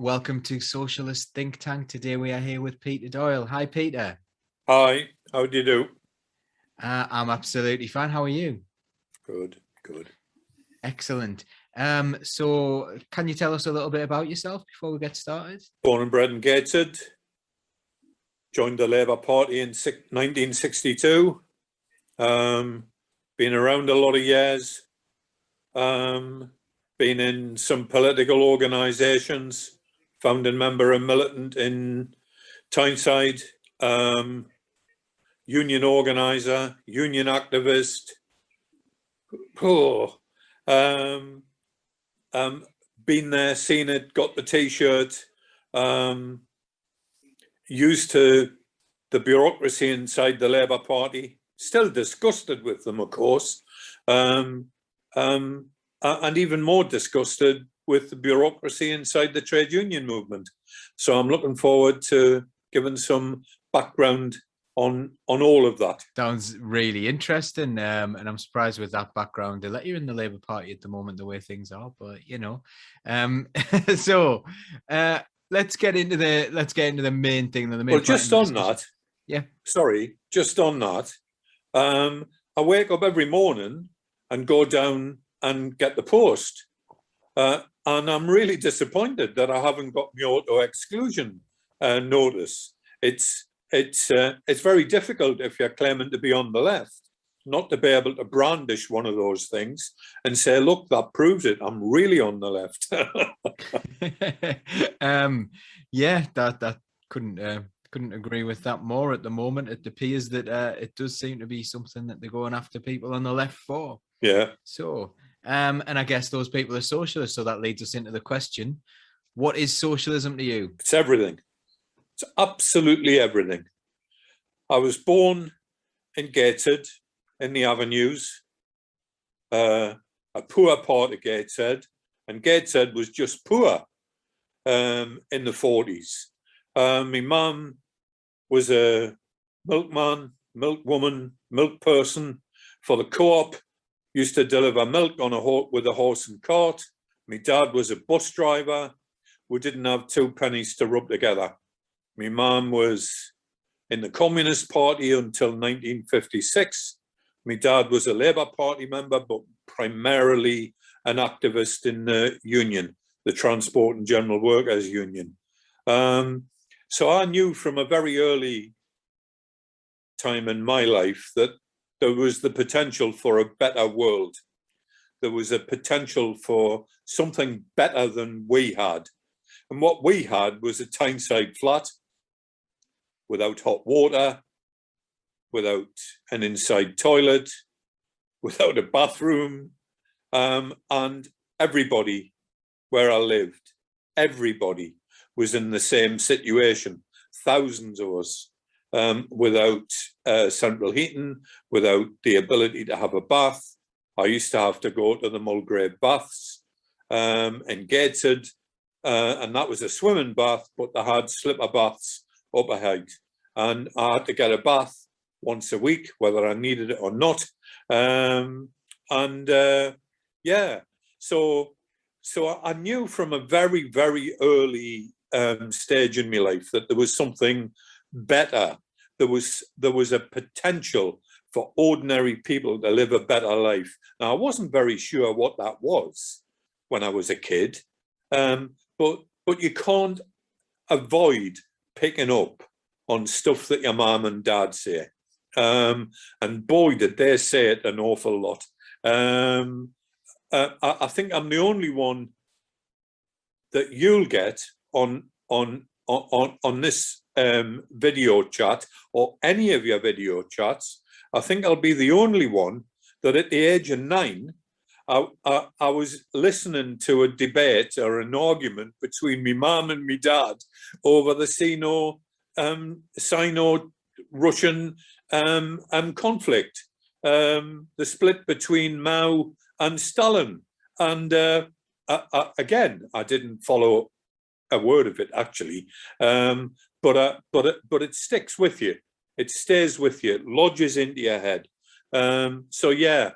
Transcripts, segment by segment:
welcome to Socialist Think Tank. Today we are here with Peter Doyle. Hi, Peter. Hi, how do you do? I'm absolutely fine. How are you? Good. Excellent. So can you tell us a little bit about yourself before we get started? Born and bred in Gateshead. Joined the Labour Party in 1962. Been around a lot of years. Been in some political organisations. Founding member and militant in Tyneside. Union organiser, union activist. Been there, seen it, got the T-shirt. Used to the bureaucracy inside the Labour Party. Still disgusted with them, of course, and even more disgusted with the bureaucracy inside the trade union movement. So I'm looking forward to giving some background on all of that. Sounds really interesting, and I'm surprised with that background. They let you in the Labour Party at the moment, the way things are, but you know. So let's get into the main thing. Well, just on that, I wake up every morning and go down and get the post, and I'm really disappointed that I haven't got my auto exclusion notice. It's very difficult if you're claiming to be on the left, not to be able to brandish one of those things and say, look, that proves it. I'm really on the left. Yeah, that couldn't agree with that more at the moment. It appears that it does seem to be something that they're going after people on the left for. Yeah. So, and I guess those people are socialists. So that leads us into the question: what is socialism to you? It's everything. It's absolutely everything. I was born in Gateshead, in the Avenues, a poor part of Gateshead, and Gateshead was just poor in the 40s. My mum was a milkman, milkwoman, milk person for the co-op, used to deliver milk on with a horse and cart. My dad was a bus driver. We didn't have 2 pennies to rub together. My mum was in the Communist Party until 1956. My dad was a Labour Party member, but primarily an activist in the union, the Transport and General Workers Union. So I knew from a very early time in my life that there was the potential for a better world. There was a potential for something better than we had. And what we had was a Tyneside flat, without hot water, without an inside toilet, without a bathroom, and everybody where I lived, everybody was in the same situation. Thousands of us, without central heating, without the ability to have a bath. I used to have to go to the Mulgrave baths in Gateshead, and that was a swimming bath, but they had slipper baths up ahead, and I had to get a bath once a week, whether I needed it or not. Yeah, so I knew from a very, very early stage in my life that there was something better. There was a potential for ordinary people to live a better life. Now, I wasn't very sure what that was when I was a kid, but you can't avoid picking up on stuff that your mum and dad say. And boy, did they say it an awful lot. I think I'm the only one that you'll get on this video chat, or any of your video chats. I think I'll be the only one that at the age of 9, I was listening to a debate or an argument between my mum and my dad over the Sino-Russian conflict, the split between Mao and Stalin. And again, I didn't follow a word of it, actually, but it sticks with you. It stays with you, it lodges into your head. So yeah,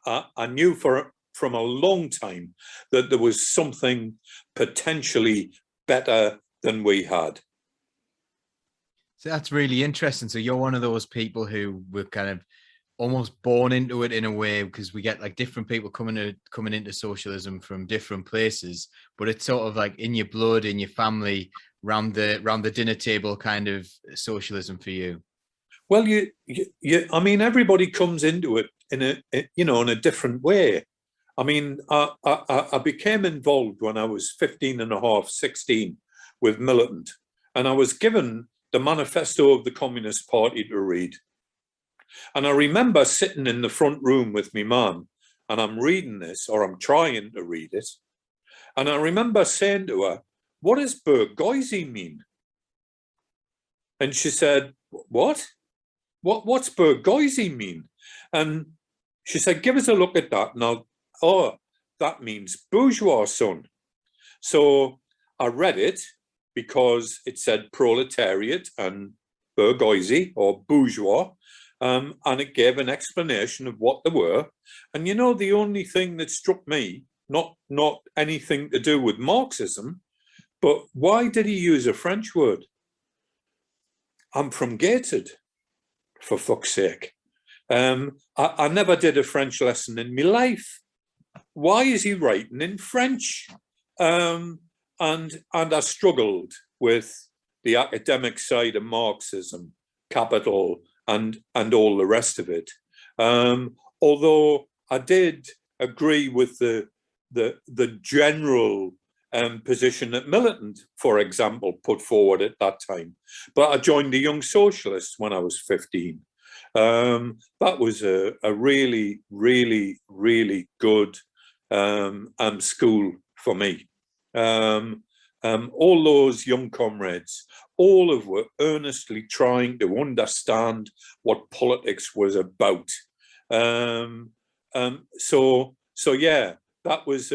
I knew from a long time that there was something potentially better than we had. So that's really interesting. So you're one of those people who were kind of almost born into it in a way, because we get like different people coming into socialism from different places, but it's sort of like in your blood, in your family, round the dinner table kind of socialism for you. Well, I mean, everybody comes into it in a different way. I mean, I became involved when I was 15 and a half, 16 with Militant, and I was given the manifesto of the Communist Party to read. And I remember sitting in the front room with my mum, and I'm reading this, or I'm trying to read it. And I remember saying to her, "What does bourgeoisie mean?" And she said, "What? What's bourgeoisie mean?" And she said, "Give us a look at that." Now, oh, that means bourgeois, son. So I read it because it said proletariat and bourgeoisie or bourgeois. And it gave an explanation of what they were. And you know, the only thing that struck me, not anything to do with Marxism, but why did he use a French word? I'm from Gated, for fuck's sake. I never did a French lesson in my life. Why is he writing in French? And I struggled with the academic side of Marxism, capital, and all the rest of it. Although I did agree with the general position that Militant, for example, put forward at that time. But I joined the Young Socialists when I was 15. That was a really, really, really good school for me. All those young comrades, all of were earnestly trying to understand what politics was about. So yeah, that was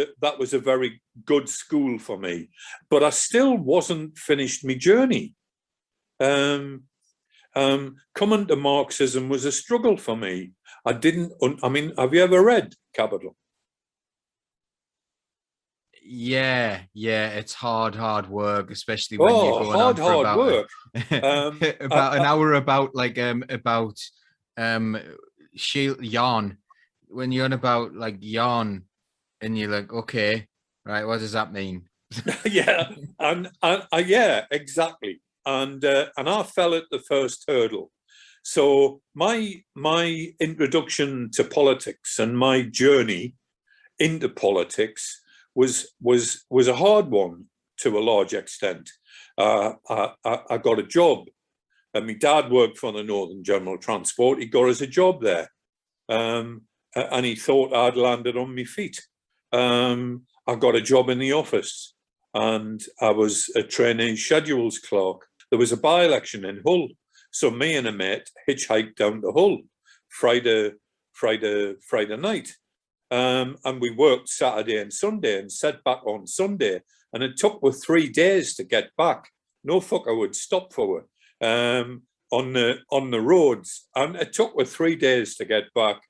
a very good school for me. But I still wasn't finished my journey. Coming to Marxism was a struggle for me. I mean, have you ever read Capital? Yeah, it's hard work, especially when you're going on for hard work. about an hour about yarn. When you're on about like yarn, and you're like, okay, right, what does that mean? Yeah, and yeah, exactly. And I fell at the first hurdle. So my introduction to politics and my journey into politics was a hard one to a large extent. I got a job, and my dad worked for the Northern General Transport. He got us a job there, and he thought I'd landed on my feet. I got a job in the office, and I was a trainee schedules clerk. There was a by-election in Hull, so me and a mate hitchhiked down to Hull Friday night. And we worked Saturday and Sunday and set back on Sunday. And it took us 3 days to get back. No fucker would stop for it on the roads. And it took us 3 days to get back.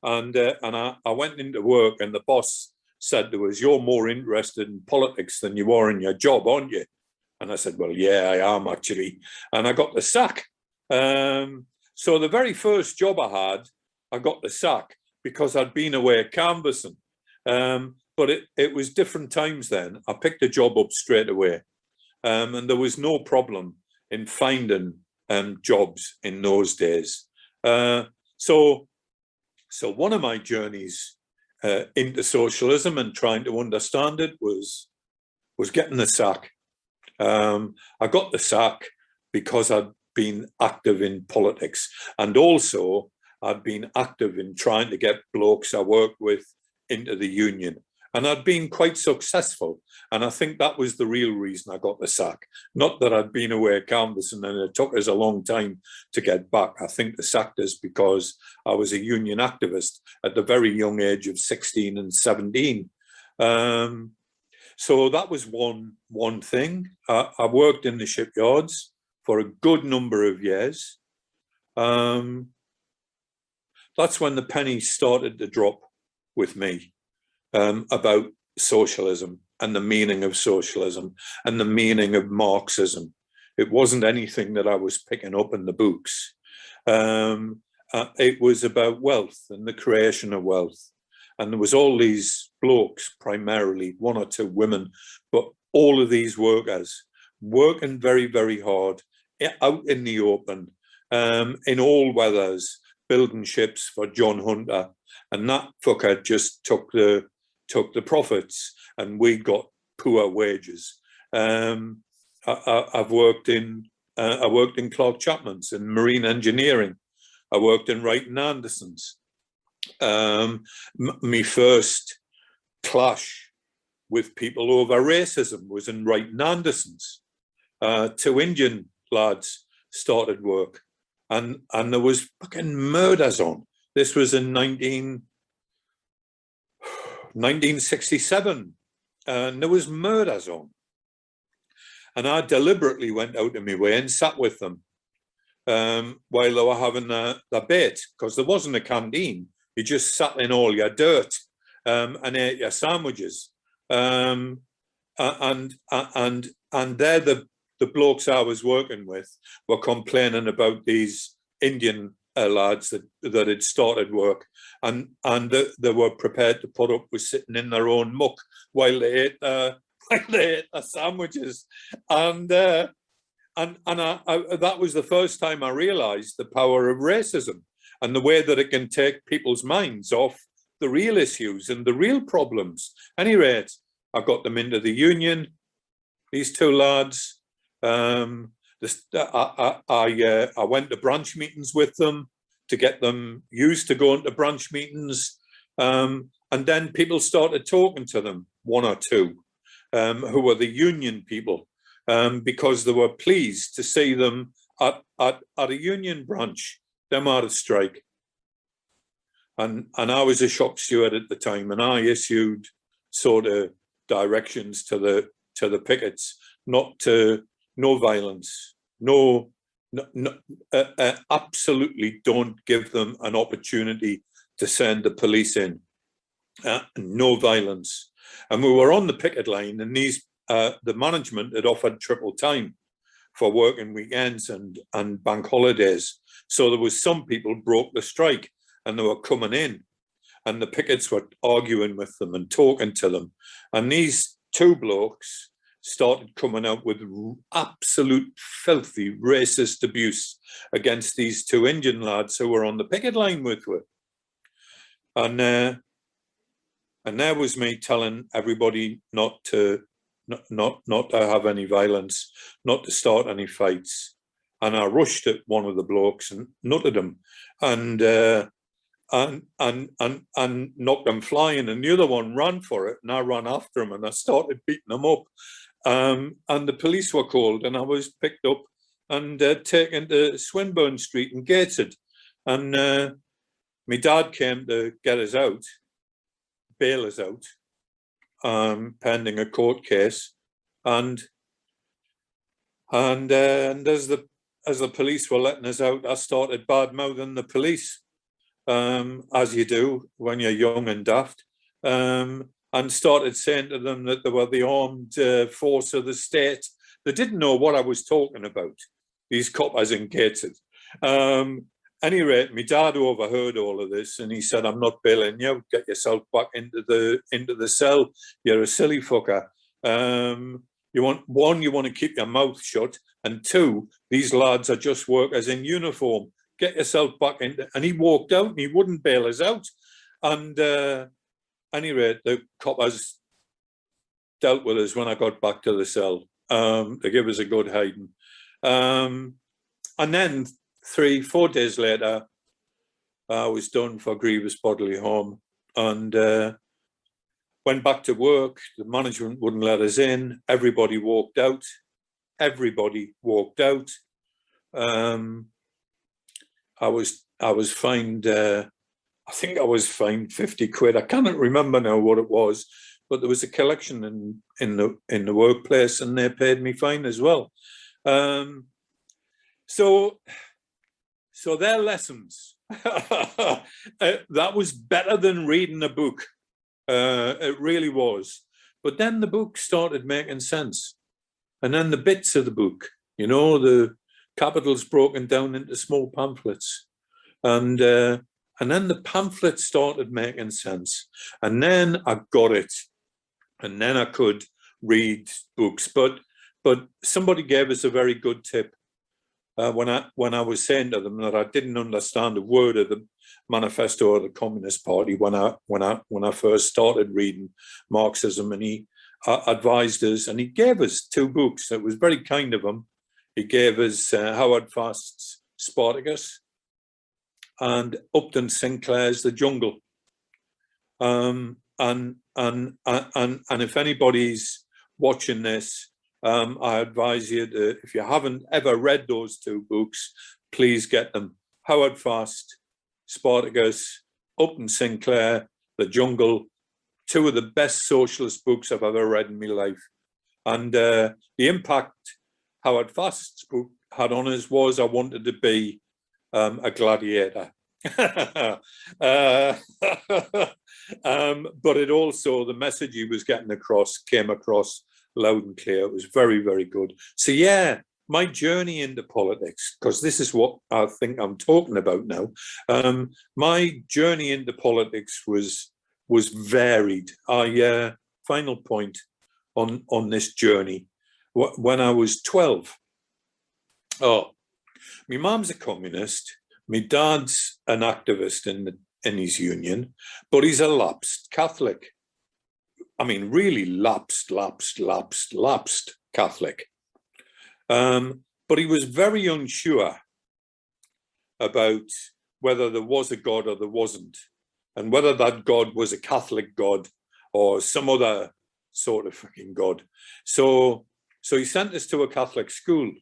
And I went into work, and the boss said to us, "You're more interested in politics than you are in your job, aren't you?" And I said, "Well, yeah, I am actually." And I got the sack. So the very first job I had, I got the sack, because I'd been away canvassing. But it was different times then. I picked a job up straight away. And there was no problem in finding jobs in those days. So one of my journeys into socialism and trying to understand it was getting the sack. I got the sack because I'd been active in politics, and also I'd been active in trying to get blokes I worked with into the union. And I'd been quite successful. And I think that was the real reason I got the sack. Not that I'd been away canvassing and it took us a long time to get back. I think they sacked us because I was a union activist at the very young age of 16 and 17. So that was one thing. I worked in the shipyards for a good number of years. That's when the pennies started to drop with me about socialism. and the meaning of socialism and the meaning of Marxism. It wasn't anything that I was picking up in the books. It was about wealth and the creation of wealth. And there was all these blokes, primarily 1 or 2 women, but all of these workers working very, very hard out in the open, in all weathers, building ships for John Hunter. And that fucker just took the profits, and we got poor wages. I worked in Clark Chapman's in marine engineering. I worked in Wright and Anderson's. My first clash with people over racism was in Wright and Anderson's. 2 Indian lads started work, and there was fucking murders on. This was in 1967, and there was murders on. And I deliberately went out of my way and sat with them while they were having their bait, because there wasn't a canteen. You just sat in all your dirt and ate your sandwiches. And they're the blokes I was working with were complaining about these Indian lads that had started work, and they were prepared to put up with sitting in their own muck while they ate their sandwiches. And that was the first time I realized the power of racism and the way that it can take people's minds off the real issues and the real problems. At any rate, I got them into the union, these 2 lads. I went to branch meetings with them to get them used to going to branch meetings. And then people started talking to them, 1 or 2, who were the union people, because they were pleased to see them at a union branch, them out of strike. And I was a shop steward at the time, and I issued sort of directions to the pickets, no violence, absolutely don't give them an opportunity to send the police in, no violence. And we were on the picket line, and the management had offered triple time for working weekends and bank holidays. So there was some people broke the strike, and they were coming in, and the pickets were arguing with them and talking to them. And these 2 blokes started coming out with absolute filthy racist abuse against these 2 Indian lads who were on the picket line with me. And there was me telling everybody not to have any violence, not to start any fights. And I rushed at one of the blokes and nutted him, and knocked him flying. And the other one ran for it, and I ran after him, and I started beating him up. And the police were called, and I was picked up and taken to Swinburne Street and gated. And my dad came to get us out, bail us out, pending a court case. And as the police were letting us out, I started bad-mouthing the police, as you do when you're young and daft. And started saying to them that they were the armed force of the state. They didn't know what I was talking about, these coppers in gated. Any rate, my dad overheard all of this, and he said, "I'm not bailing you. Get yourself back into the cell. You're a silly fucker. You want to keep your mouth shut, and 2, these lads are just workers in uniform. Get yourself back into." And he walked out, and he wouldn't bail us out. And any rate, the coppers dealt with us when I got back to the cell. They gave us a good hiding. And then 3-4 days later, I was done for grievous bodily harm, and went back to work. The management wouldn't let us in. Everybody walked out. I was fined. I think I was fined 50 quid. I cannot remember now what it was, but there was a collection in the workplace, and they paid me fine as well. So their lessons. That was better than reading a book. It really was. But then the book started making sense. And then the bits of the book, you know, the capitals broken down into small pamphlets. And then the pamphlets started making sense. And then I got it. And then I could read books. But somebody gave us a very good tip when I was saying to them that I didn't understand a word of the manifesto of the Communist Party when I first started reading Marxism, and he advised us, and he gave us 2 books. It was very kind of him. He gave us Howard Fast's Spartacus and Upton Sinclair's The Jungle. And if anybody's watching this, I advise you to, if you haven't ever read those 2 books, please get them. Howard Fast, Spartacus, Upton Sinclair, The Jungle, 2 of the best socialist books I've ever read in my life. And the impact Howard Fast's book had on us was I wanted to be a gladiator. But it also, the message he was getting across came across loud and clear. It was very, very good. So yeah, my journey into politics, because this is what I think I'm talking about now. My journey into politics was varied. Final point on this journey. When I was 12, my mum's a communist. My dad's an activist in his union, but he's a lapsed Catholic. I mean, really lapsed Catholic. But he was very unsure about whether there was a God or there wasn't, and whether that God was a Catholic God or some other sort of fucking God. So he sent us to a Catholic school.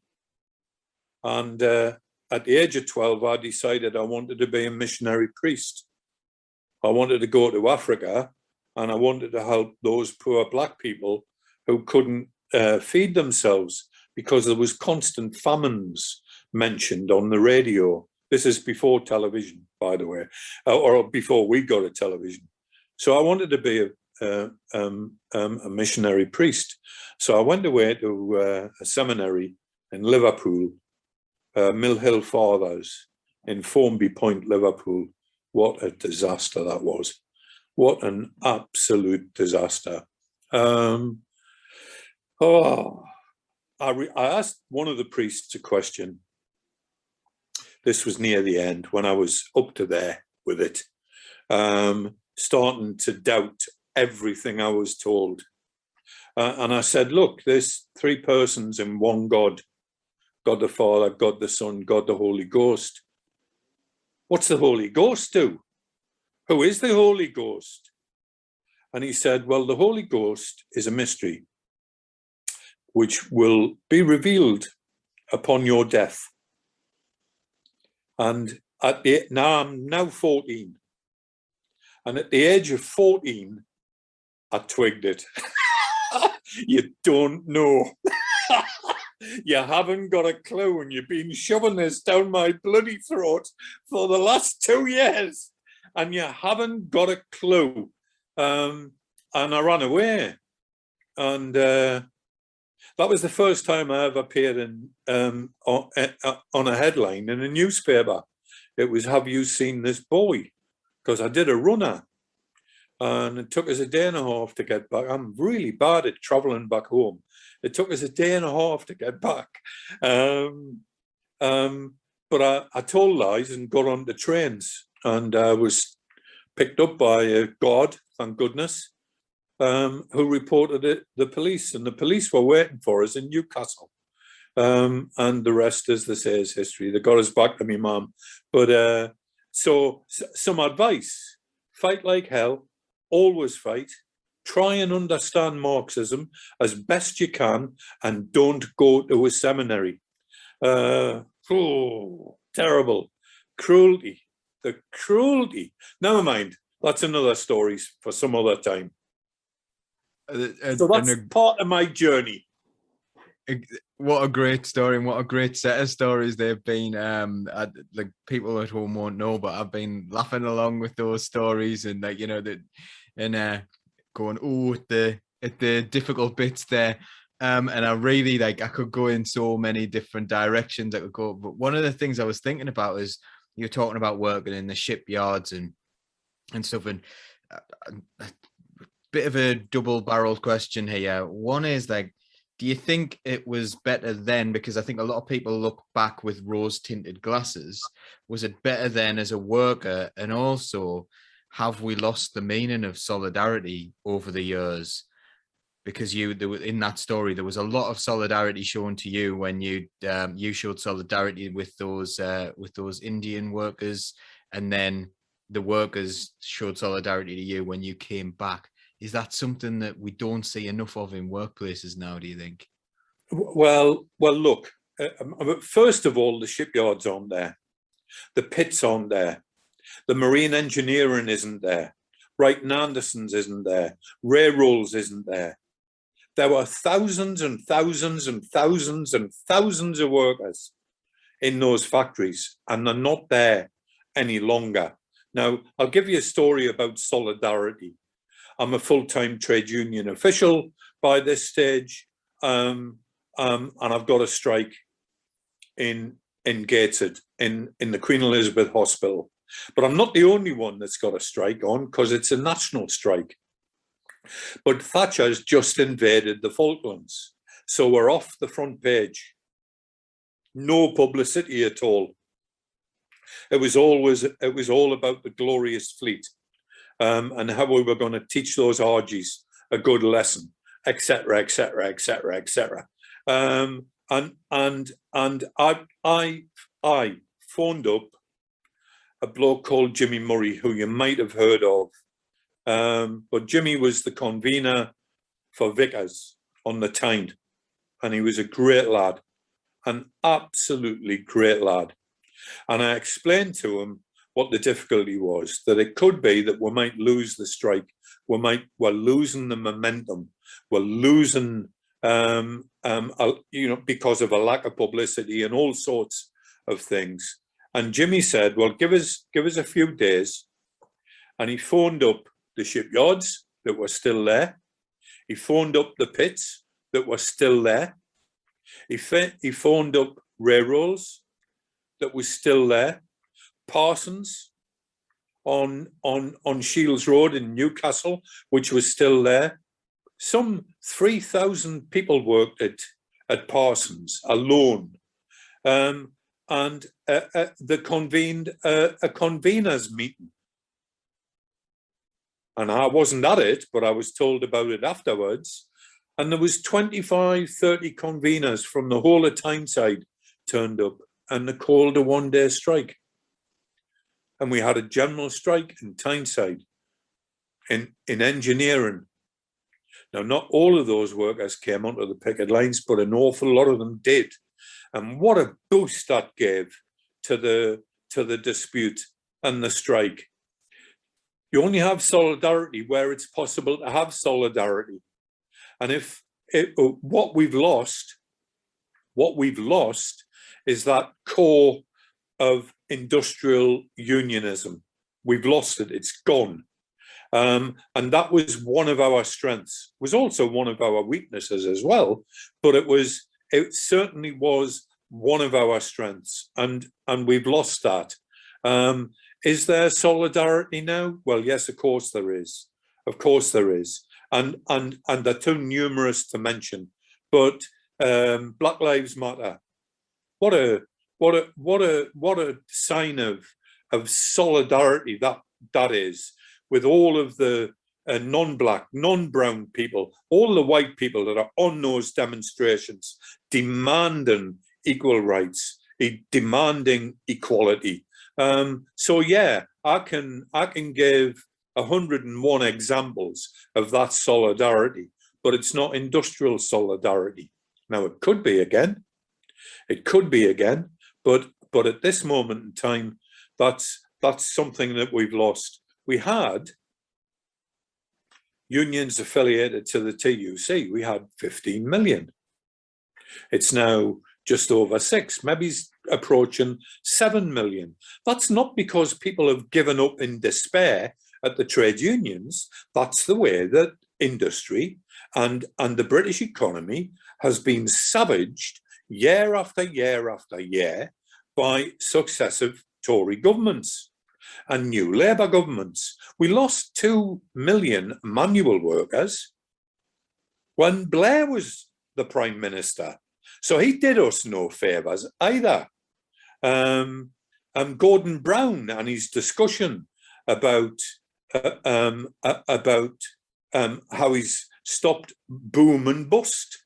And at the age of 12, I decided I wanted to be a missionary priest. I wanted to go to Africa, and I wanted to help those poor black people who couldn't feed themselves because there was constant famines mentioned on the radio. This is before television, by the way, or before we got a television. So I wanted to be a missionary priest. So I went away to a seminary in Liverpool, Mill Hill Fathers in Formby Point, Liverpool. What a disaster that was. What an absolute disaster. I asked one of the priests a question. This was near the end, when I was up to there with it, starting to doubt everything I was told. And I said, look, there's 3 persons in one God. God the Father, God the Son, God the Holy Ghost. What's the Holy Ghost do? Who is the Holy Ghost? And he said, well, the Holy Ghost is a mystery which will be revealed upon your death. And I'm now 14. And at the age of 14, I twigged it. You don't know. You haven't got a clue, and you've been shoving this down my bloody throat for the last 2 years, and you haven't got a clue. And I ran away, and that was the first time I ever appeared on a headline in a newspaper. It was, "Have you seen this boy?" Because I did a runner, and it took us a day and a half to get back. I'm really bad at traveling back home. It took us a day and a half to get back. But I told lies and got on the trains, and I was picked up by a guard, thank goodness, who reported the police, and the police were waiting for us in Newcastle. And the rest, as they say, is history. They got us back to me mum. But so some advice: fight like hell, always fight. Try and understand Marxism as best you can, and don't go to a seminary. Terrible. Cruelty. The cruelty. Never mind. That's another story for some other time. So that's part of my journey. What a great story, and what a great set of stories they've been. Like, people at home won't know, but I've been laughing along with those stories, and going, oh, at the difficult bits there. And I really I could go in so many different directions I could go. But one of the things I was thinking about is you're talking about working in the shipyards and stuff. And a bit of a double-barreled question here. One is do you think it was better then? Because I think a lot of people look back with rose-tinted glasses. Was it better then as a worker? And also, have we lost the meaning of solidarity over the years? Because in that story, there was a lot of solidarity shown to you when you showed solidarity with those Indian workers, and then the workers showed solidarity to you when you came back. Is that something that we don't see enough of in workplaces now, do you think? Well, look, first of all, the shipyards aren't there. The pits aren't there. The marine engineering isn't there. Wright and Anderson's isn't there. Railroads isn't there. There were thousands and thousands and thousands and thousands of workers in those factories, and they're not there any longer. Now, I'll give you a story about solidarity. I'm a full-time trade union official by this stage, and I've got a strike in Gateshead, in the Queen Elizabeth Hospital. But I'm not the only one that's got a strike on, because it's a national strike. But Thatcher's just invaded the Falklands, so we're off the front page. No publicity at all. It was all about the glorious fleet, and how we were going to teach those Argies a good lesson, etc., etc., etc., etc. And I phoned up a bloke called Jimmy Murray, who you might have heard of. But Jimmy was the convener for Vickers on the Tyne, and he was a great lad, an absolutely great lad. And I explained to him what the difficulty was, that it could be that we might lose the strike, we're losing the momentum, we're losing, because of a lack of publicity and all sorts of things. And Jimmy said, well, give us a few days. And he phoned up the shipyards that were still there. He phoned up the pits that were still there. He phoned up railroads that was still there. Parsons on Shields Road in Newcastle, which was still there. Some 3,000 people worked at Parsons alone. And they convened a conveners meeting. And I wasn't at it, but I was told about it afterwards. And there was 25, 30 conveners from the whole of Tyneside turned up, and they called a one-day strike. And we had a general strike in Tyneside, in engineering. Now, not all of those workers came onto the picket lines, but an awful lot of them did. And what a boost that gave to the dispute and the strike. You only have solidarity where it's possible to have solidarity. And what we've lost is that core of industrial unionism. We've lost it, it's gone. And that was one of our strengths. It was also one of our weaknesses as well, but it certainly was one of our strengths, and we've lost that. Is there solidarity now? Well, yes, of course there is. Of course there is. And they're too numerous to mention. But Black Lives Matter. What a sign of solidarity that is, with all of the non-black, non-brown people, all the white people that are on those demonstrations demanding equal rights, demanding equality. So yeah, I can give 101 examples of that solidarity, but it's not industrial solidarity. Now it could be again, but at this moment in time, that's something that we've lost. We had unions affiliated to the TUC. We had 15 million. It's now just over 6, maybe approaching 7 million. That's not because people have given up in despair at the trade unions. That's the way that industry and the British economy has been savaged year after year after year by successive Tory governments and new Labour governments. We lost 2 million manual workers when Blair was the Prime Minister. So he did us no favours either. Gordon Brown and his discussion about how he's stopped boom and bust.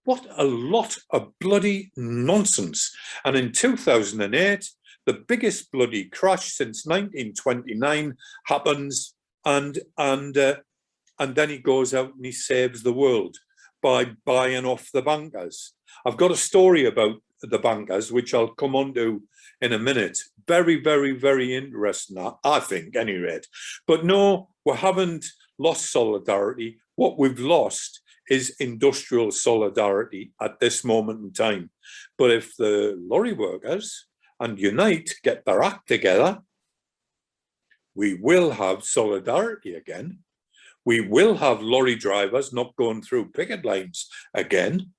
What a lot of bloody nonsense. And in 2008, the biggest bloody crash since 1929 happens, and then he goes out and he saves the world by buying off the bankers. I've got a story about the bankers, which I'll come on to in a minute. Very, very, very interesting, I think, at any rate. But no, we haven't lost solidarity. What we've lost is industrial solidarity at this moment in time. But if the lorry workers and Unite get their act together, we will have solidarity again. We will have lorry drivers not going through picket lines again.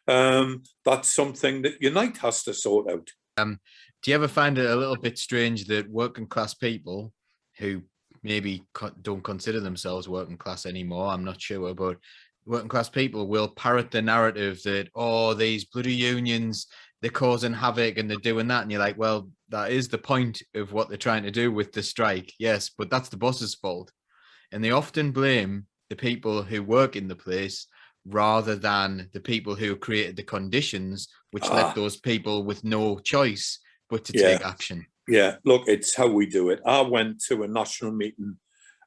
That's something that Unite has to sort out. Do you ever find it a little bit strange that working class people who maybe don't consider themselves working class anymore, I'm not sure, but working class people will parrot the narrative that, oh, these bloody unions, they're causing havoc and they're doing that. And you're like, well, that is the point of what they're trying to do with the strike. Yes, but that's the boss's fault. And they often blame the people who work in the place rather than the people who created the conditions which left those people with no choice but to take action. Yeah, look, it's how we do it. I went to a national meeting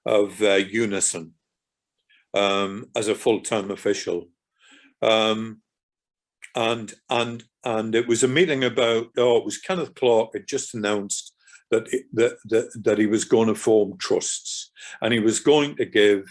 of Unison as a full-time official. And it was a meeting about, it was Kenneth Clarke had just announced that he was going to form trusts, and he was going to give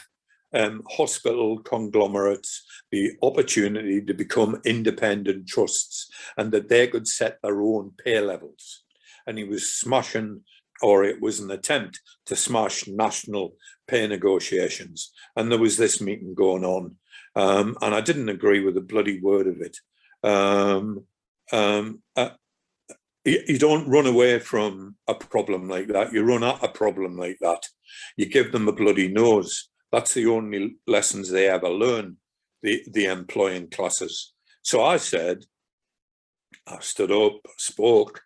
hospital conglomerates the opportunity to become independent trusts and that they could set their own pay levels. And he was smashing, or it was an attempt to smash national pay negotiations. And there was this meeting going on. And I didn't agree with a bloody word of it. You don't run away from a problem like that. You run at a problem like that. You give them a bloody nose. That's the only lessons they ever learn, the employing classes. So I said, I stood up, spoke,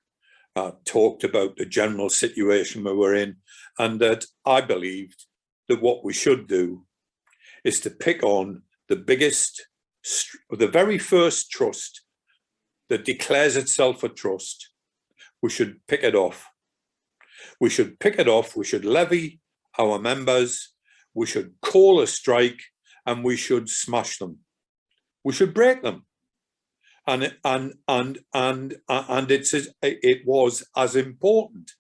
talked about the general situation we were in, and that I believed that what we should do is to pick on the biggest, the very first trust that declares itself a trust. We should pick it off. We should pick it off. We should levy our members. We should call a strike, and we should smash them. We should break them. And it was as important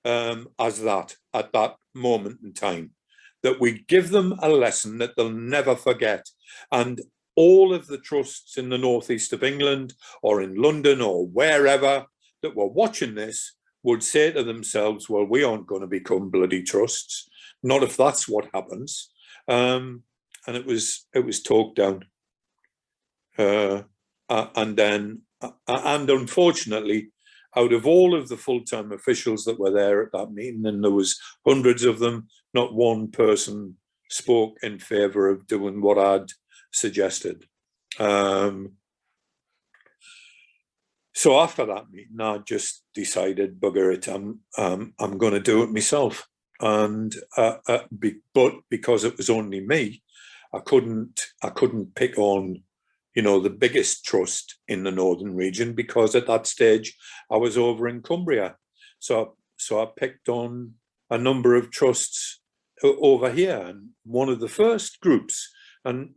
as that at that moment in time, that we give them a lesson that they'll never forget. And all of the trusts in the northeast of England or in London or wherever that were watching this would say to themselves, well, we aren't going to become bloody trusts. Not if that's what happens. And it was talked down. And unfortunately, out of all of the full-time officials that were there at that meeting, and there was hundreds of them, not one person spoke in favour of doing what I'd suggested. So after that meeting, I just decided, bugger it, I'm going to do it myself. And but because it was only me, I couldn't pick on, the biggest trust in the northern region, because at that stage I was over in Cumbria. So I picked on a number of trusts over here, and one of the first groups, and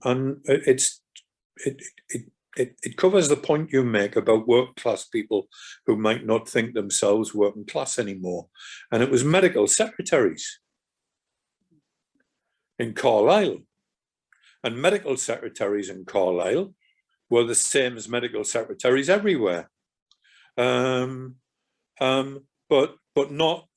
it covers the point you make about working class people who might not think themselves working class anymore. And it was medical secretaries in Carlisle. And medical secretaries in Carlisle were the same as medical secretaries everywhere. But but not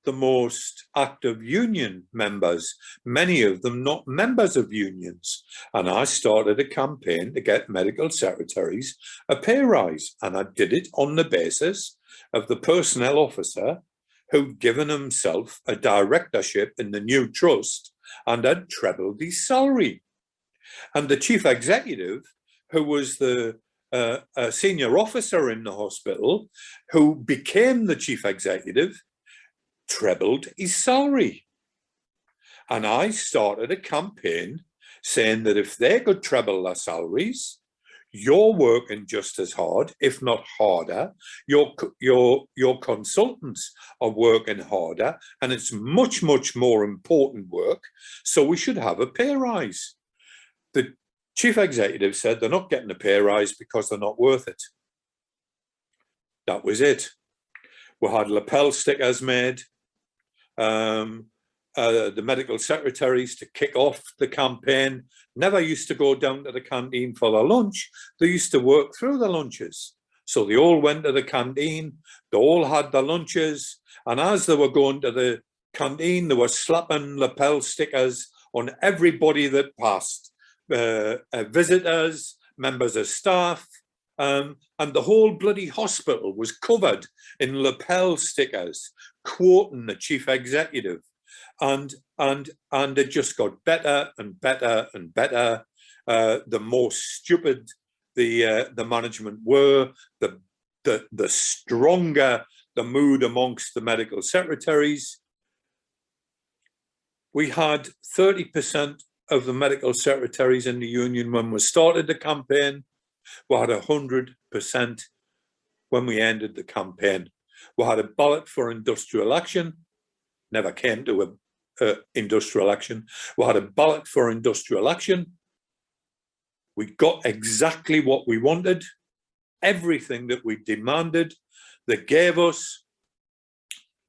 the most active union members, many of them not members of unions. And I started a campaign to get medical secretaries a pay rise. And I did it on the basis of the personnel officer who'd given himself a directorship in the new trust and had trebled his salary. And the chief executive, who was the a senior officer in the hospital, who became the chief executive, trebled his salary. And I started a campaign saying that if they could treble their salaries, you're working just as hard, if not harder. Your consultants are working harder, and it's much, much more important work. So we should have a pay rise. The chief executive said they're not getting a pay rise because they're not worth it. That was it. We had lapel stickers made. The medical secretaries, to kick off the campaign, never used to go down to the canteen for their lunch. They used to work through the lunches. So they all went to the canteen, they all had their lunches, and as they were going to the canteen, they were slapping lapel stickers on everybody that passed, visitors, members of staff, and the whole bloody hospital was covered in lapel stickers quoting the chief executive. And it just got better and better and better. The more stupid the management were, the stronger the mood amongst the medical secretaries. We had 30% of the medical secretaries in the union when we started the campaign. We had 100% when we ended the campaign. We had a ballot for industrial action. Never came to industrial action. We had a ballot for industrial action. We got exactly what we wanted, everything that we demanded, they gave us,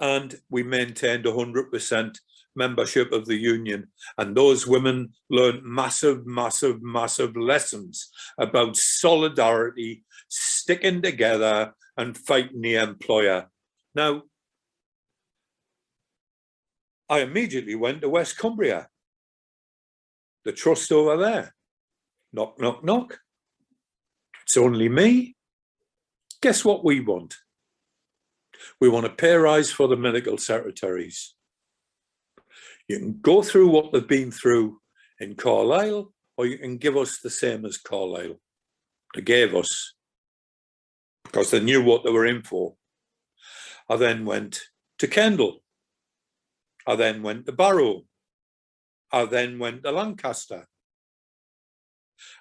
and we maintained 100% membership of the union. And those women learned massive, massive, massive lessons about solidarity, sticking together and fighting the employer. Now, I immediately went to West Cumbria, the trust over there. Knock, knock, knock. It's only me. Guess what we want? We want a pay rise for the medical secretaries. You can go through what they've been through in Carlisle, or you can give us the same as Carlisle. They gave us, because they knew what they were in for. I then went to Kendal. I then went to Barrow. I then went to Lancaster.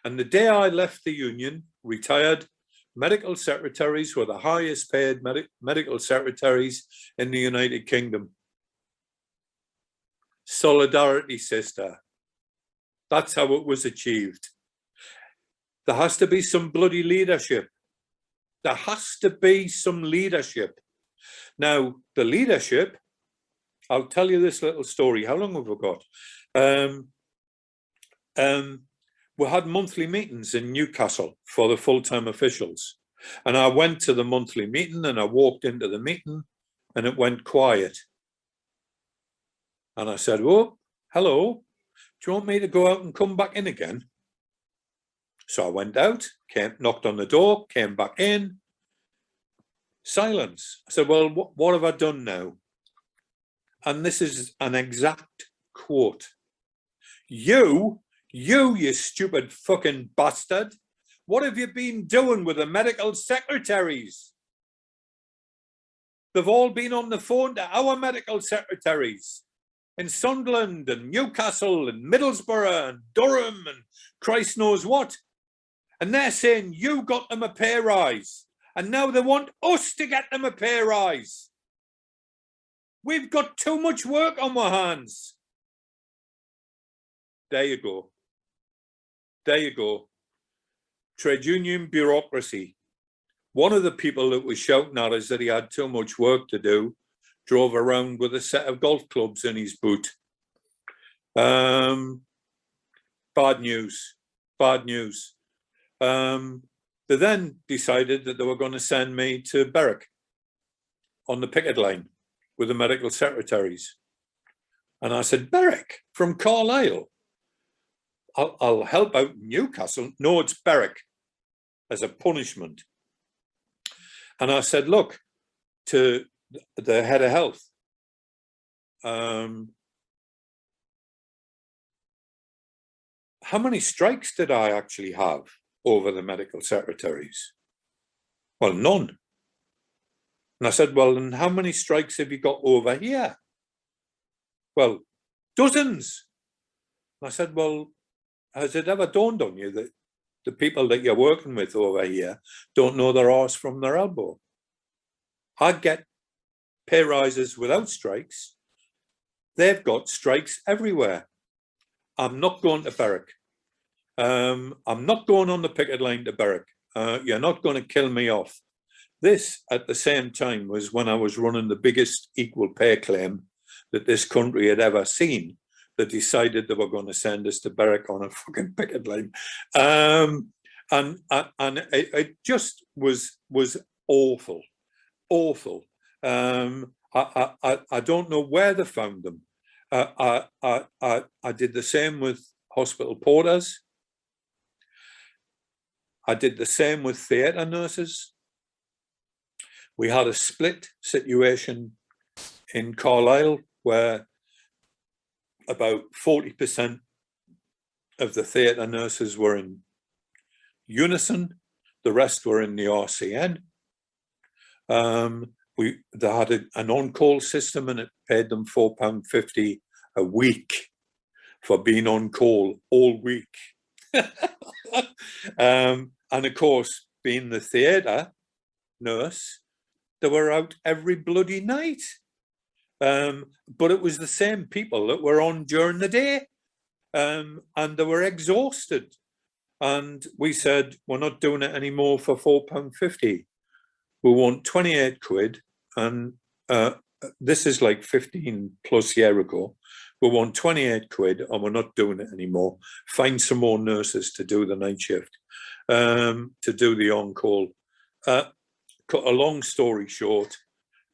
And the day I left the union, retired medical secretaries were the highest paid medical secretaries in the United Kingdom. Solidarity, sister. That's how it was achieved. There has to be some bloody leadership. There has to be some leadership. Now, the leadership, I'll tell you this little story. How long have we got? We had monthly meetings in Newcastle for the full-time officials. And I went to the monthly meeting and I walked into the meeting and it went quiet. And I said, oh, hello, do you want me to go out and come back in again? So I went out, knocked on the door, came back in. Silence. I said, well, what have I done now? And this is an exact quote. You stupid fucking bastard. What have you been doing with the medical secretaries? They've all been on the phone to our medical secretaries in Sunderland and Newcastle and Middlesbrough and Durham and Christ knows what. And they're saying you got them a pay rise. And now they want us to get them a pay rise. We've got too much work on our hands. There you go. There you go. Trade union bureaucracy. One of the people that was shouting at us that he had too much work to do drove around with a set of golf clubs in his boot. Bad news. Bad news. They then decided that they were going to send me to Berwick on the picket line. with the medical secretaries. And I said, Berwick from Carlisle. I'll help out Newcastle. No, it's Berwick as a punishment. And I said, look, to the head of health, how many strikes did I actually have over the medical secretaries? Well, none. And I said, well, and how many strikes have you got over here? Well, dozens. And I said, well, has it ever dawned on you that the people that you're working with over here don't know their arse from their elbow? I get pay rises without strikes. They've got strikes everywhere. I'm not going to Berwick. I'm not going on the picket line to Berwick. You're not going to kill me off. This, at the same time, was when I was running the biggest equal pay claim that this country had ever seen, that decided they were going to send us to Berwick on a fucking picket line. And it just was awful, awful. I don't know where they found them. I did the same with hospital porters. I did the same with theatre nurses. We had a split situation in Carlisle where about 40% of the theatre nurses were in unison, the rest were in the RCN. They had an on-call system and it paid them £4.50 a week for being on call all week. And of course, being the theatre nurse, they were out every bloody night. But it was the same people that were on during the day, and they were exhausted. And we said, we're not doing it anymore for £4.50. We want 28 quid. And this is like 15 plus year ago. We want 28 quid and we're not doing it anymore. Find some more nurses to do the night shift, to do the on-call. Cut a long story short,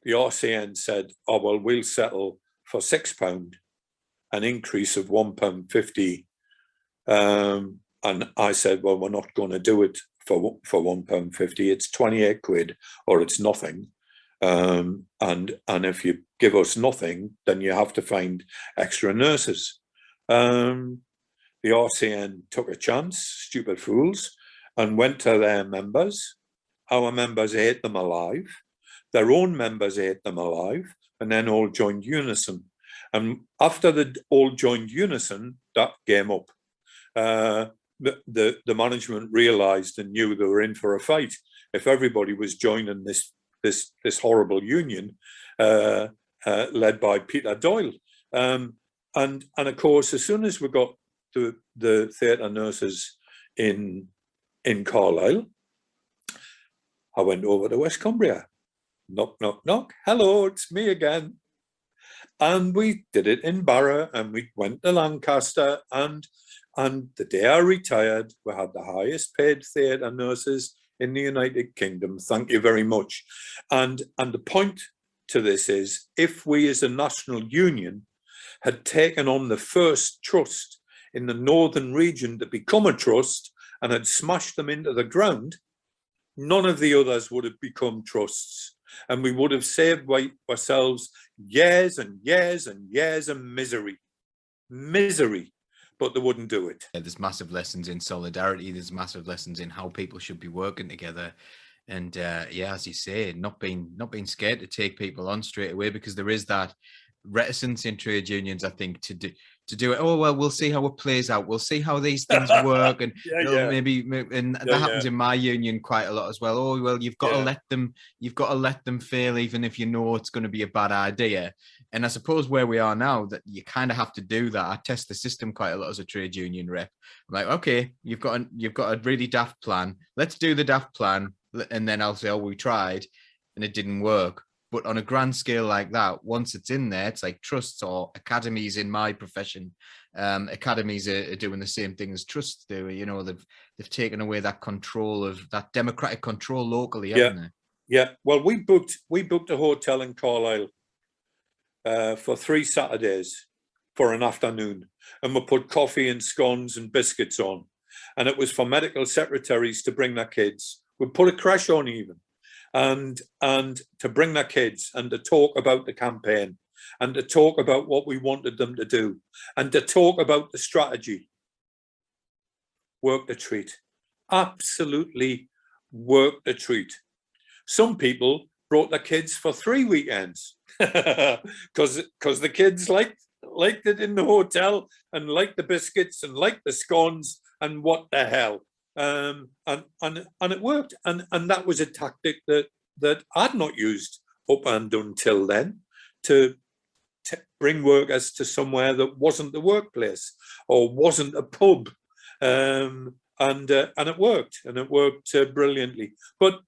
the RCN said, oh, well, we'll settle for £6, an increase of £1.50. And I said, well, we're not going to do it for £1.50. It's 28 quid or it's nothing. And if you give us nothing, then you have to find extra nurses. The RCN took a chance, stupid fools, and went to their members. Our members ate them alive. Their own members ate them alive, and then all joined unison. And after they all joined unison, that came up. The management realised and knew they were in for a fight. If everybody was joining this horrible union led by Peter Doyle, and of course, as soon as we got to the theatre nurses in Carlisle, I went over to West Cumbria. Knock, knock, knock. Hello, it's me again. And we did it in Barra, and we went to Lancaster, and the day I retired, we had the highest paid theatre nurses in the United Kingdom. Thank you very much. And the point to this is, if we as a national union had taken on the first trust in the northern region to become a trust and had smashed them into the ground, none of the others would have become trusts. And we would have saved ourselves years and years and years of misery. Misery. But they wouldn't do it. There's massive lessons in solidarity. There's massive lessons in how people should be working together. And yeah, as you say, not being scared to take people on straight away, because there is that reticence in trade unions, I think, to do it. Oh, well, we'll see how it plays out. We'll see how these things work. And maybe that happens in my union quite a lot as well. Oh, well, you've got to let them fail, even if you know it's going to be a bad idea. And I suppose where we are now, that you kind of have to do that. I test the system quite a lot as a trade union rep. I'm like, okay, you've got a really daft plan. Let's do the daft plan. And then I'll say, oh, we tried and it didn't work. But on a grand scale like that, once it's in there, it's like trusts or academies in my profession. Academies are doing the same thing as trusts do. You know, they've taken away that control, of that democratic control locally, haven't they? Yeah. Well, we booked a hotel in Carlisle for 3 Saturdays for an afternoon, and we put coffee and scones and biscuits on. And it was for medical secretaries to bring their kids. We put a crash on even, and to bring their kids and to talk about the campaign and to talk about what we wanted them to do and to talk about the strategy. Work the treat. Absolutely work the treat. Some people brought their kids for 3 weekends because the kids liked it in the hotel and liked the biscuits and liked the scones and what the hell. And it worked. And that was a tactic that I'd not used up and until then to bring workers to somewhere that wasn't the workplace or wasn't a pub. And it worked, and it worked brilliantly. But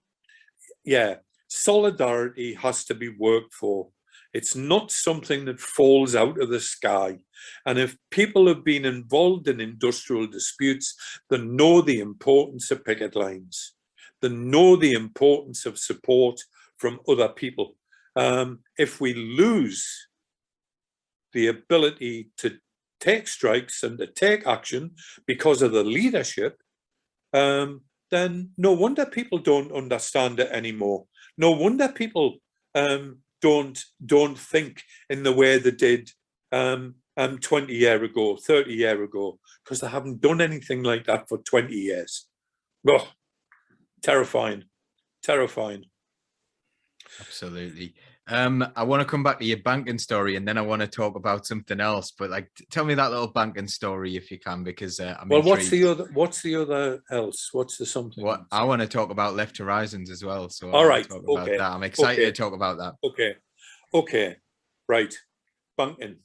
yeah, solidarity has to be worked for. It's not something that falls out of the sky. And if people have been involved in industrial disputes, they know the importance of picket lines. They know the importance of support from other people. If we lose the ability to take strikes and to take action because of the leadership, then no wonder people don't understand it anymore. No wonder people don't think in the way they did 20 years ago, 30 years ago, because they haven't done anything like that for 20 years. Oh, terrifying, terrifying. Absolutely. I want to come back to your banking story, and then I want to talk about something else. But like, tell me that little banking story if you can, because I'm well. intrigued. What's the other else? What's the something? What I want to talk about left horizons as well. So all right, talk okay. About that. I'm excited to talk about that. Okay, right. Banking.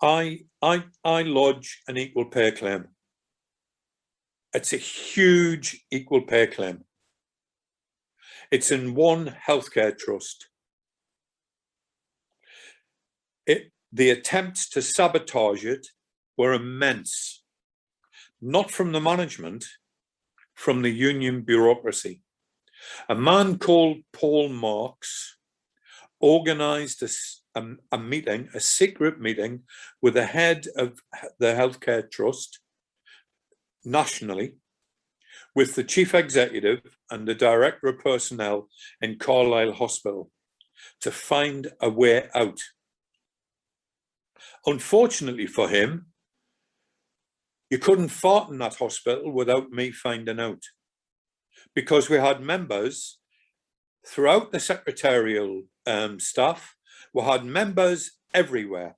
I lodge an equal pay claim. It's a huge equal pay claim. It's in one healthcare trust. The attempts to sabotage it were immense, not from the management, from the union bureaucracy. A man called Paul Marx organized a meeting, a secret meeting with the head of the healthcare trust nationally, with the chief executive and the director of personnel in Carlisle Hospital to find a way out. Unfortunately for him, you couldn't fart in that hospital without me finding out, because we had members throughout the secretarial staff, we had members everywhere,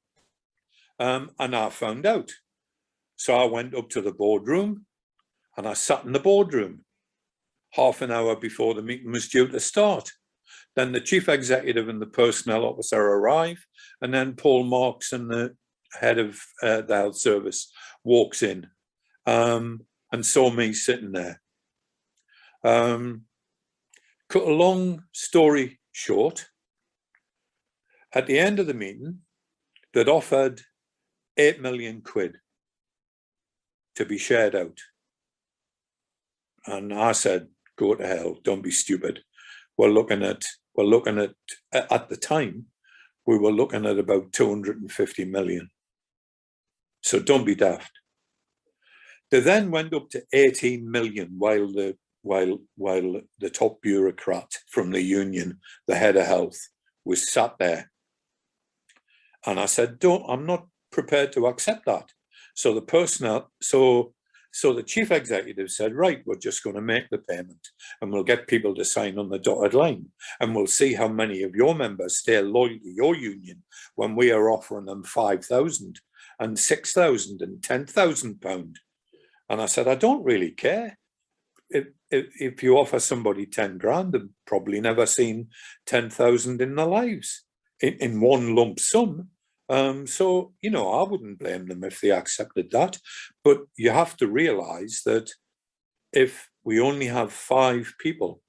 and I found out. So I went up to the boardroom and I sat in the boardroom half an hour before the meeting was due to start. Then the chief executive and the personnel officer arrive, and then Paul Marx and the head of the health service walks in and saw me sitting there. Cut a long story short, at the end of the meeting, they'd offered 8 million quid to be shared out. And I said, go to hell, don't be stupid. We're looking at the time, we were looking at about 250 million. So don't be daft. They then went up to 18 million while the top bureaucrat from the union, the head of health, was sat there. And I said, I'm not prepared to accept that. So the personnel, so the chief executive said, right, we're just going to make the payment and we'll get people to sign on the dotted line, and we'll see how many of your members stay loyal to your union when we are offering them 5,000 and 6,000 and 10,000 pounds. And I said, I don't really care. If you offer somebody 10 grand, they've probably never seen 10,000 in their lives in one lump sum. So, you know, I wouldn't blame them if they accepted that. But you have to realize that if we only have 5 people,